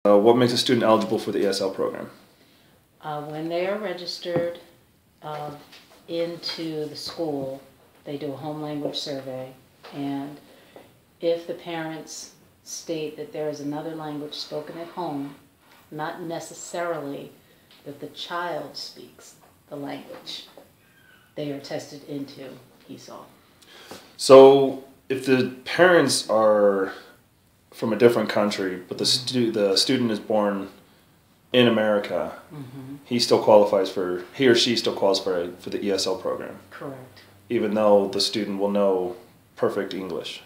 What makes a student eligible for the ESL program? When they are registered into the school, they do a home language survey, and if the parents state that there is another language spoken at home, not necessarily that the child speaks the language, they are tested into ESL. So if the parents are from a different country, but the student is born in America, he or she still qualifies for the ESL program. Correct. Even though the student will know perfect English.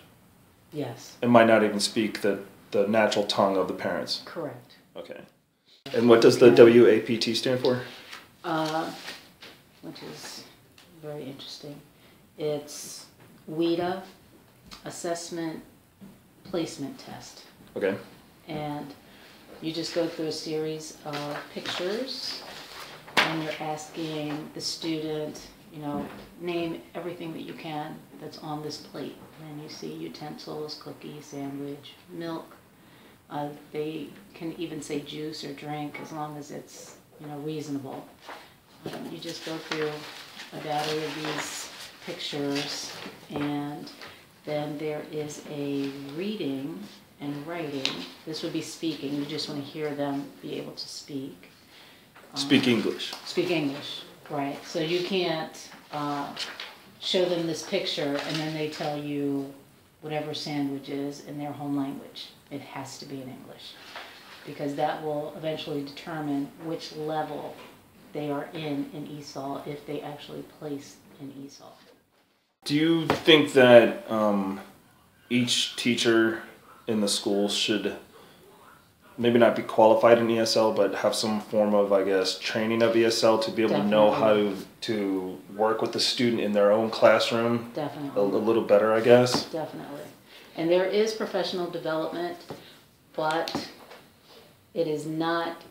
Yes. It might not even speak the natural tongue of the parents. Correct. Okay. And what does the WAPT stand for? Which is very interesting. It's WIDA, Assessment Placement Test. Okay. And you just go through a series of pictures, and you're asking the student, name everything that you can that's on this plate. And you see utensils, cookie, sandwich, milk. They can even say juice or drink as long as it's, reasonable. You just go through a battery of these pictures, and then there is a reading and writing. This would be speaking. You just want to hear them be able to speak. Speak English. Speak English, right. So you can't show them this picture and then they tell you whatever sandwich is in their home language. It has to be in English, because that will eventually determine which level they are in ESOL if they actually place in ESOL. Do you think that each teacher in the school should maybe not be qualified in ESL, but have some form of, training of ESL to be able to know how to work with the student in their own classroom? Definitely. A little better, I guess? Definitely. And there is professional development, but it is not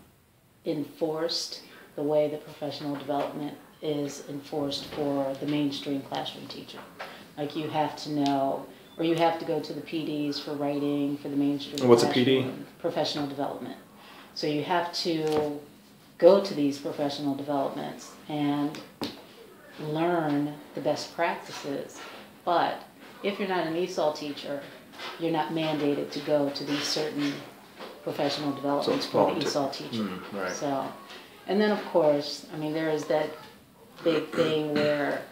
enforced the way that professional development is enforced for the mainstream classroom teacher. Like, you have to know, or you have to go to the PDs for writing for the mainstream. And what's a PD? Professional development. So you have to go to these professional developments and learn the best practices. But if you're not an ESOL teacher, you're not mandated to go to these certain professional developments for the ESOL teacher. Right. So, and then of course, there is that big thing where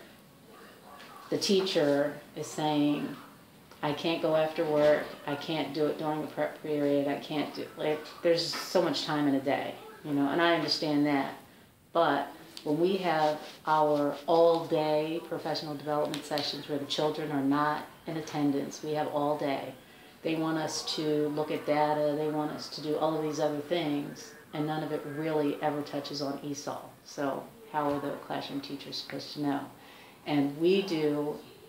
the teacher is saying, I can't go after work, I can't do it during the prep period, I can't do, there's so much time in a day, and I understand that. But when we have our all-day professional development sessions where the children are not in attendance, we have all day. They want us to look at data, they want us to do all of these other things, and none of it really ever touches on ESOL. So how are the classroom teachers supposed to know? And we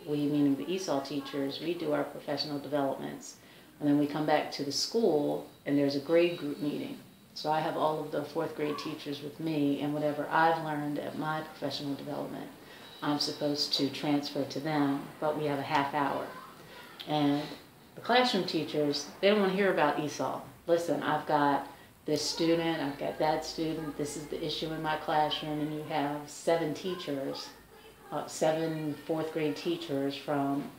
meaning the ESOL teachers, we do our professional developments, and then we come back to the school and there's a grade group meeting. So I have all of the 4th grade teachers with me, and whatever I've learned at my professional development, I'm supposed to transfer to them, but we have a half hour. And the classroom teachers, they don't want to hear about ESOL. Listen, I've got this student, I've got that student, this is the issue in my classroom, and you have 7 teachers, 7 4th grade teachers from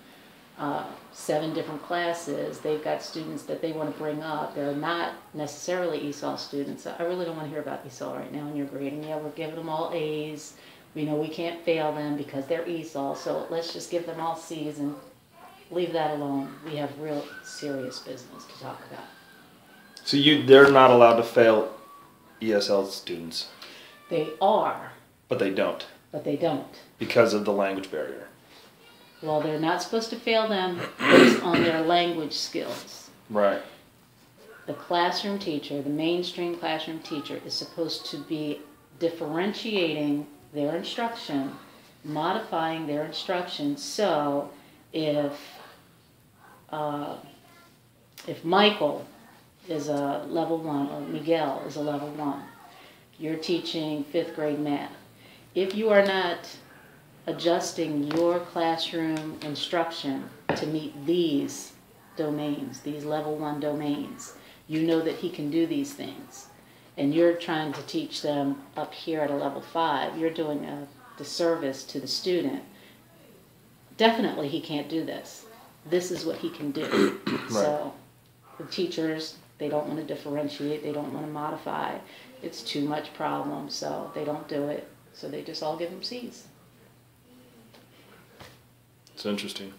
7 different classes. They've got students that they want to bring up. They're not necessarily ESOL students. So I really don't want to hear about ESOL right now in your grading. Yeah, we're giving them all A's. We know we can't fail them because they're ESOL, so let's just give them all C's and leave that alone. We have real serious business to talk about. So they're not allowed to fail ESL students? They are. But they don't? But they don't. Because of the language barrier? Well, they're not supposed to fail them based on their language skills. Right. The classroom teacher, the mainstream classroom teacher, is supposed to be differentiating their instruction, modifying their instruction, so if Michael is a level 1 or Miguel is a level 1, you're teaching 5th grade math. If you are not adjusting your classroom instruction to meet these domains, these level 1 domains, You know that he can do these things. And you're trying to teach them up here at a level 5. You're doing a disservice to the student. Definitely he can't do this. This is what he can do. Right. So the teachers, they don't want to differentiate. They don't want to modify. It's too much problem, so they don't do it. So they just all give them C's. It's interesting.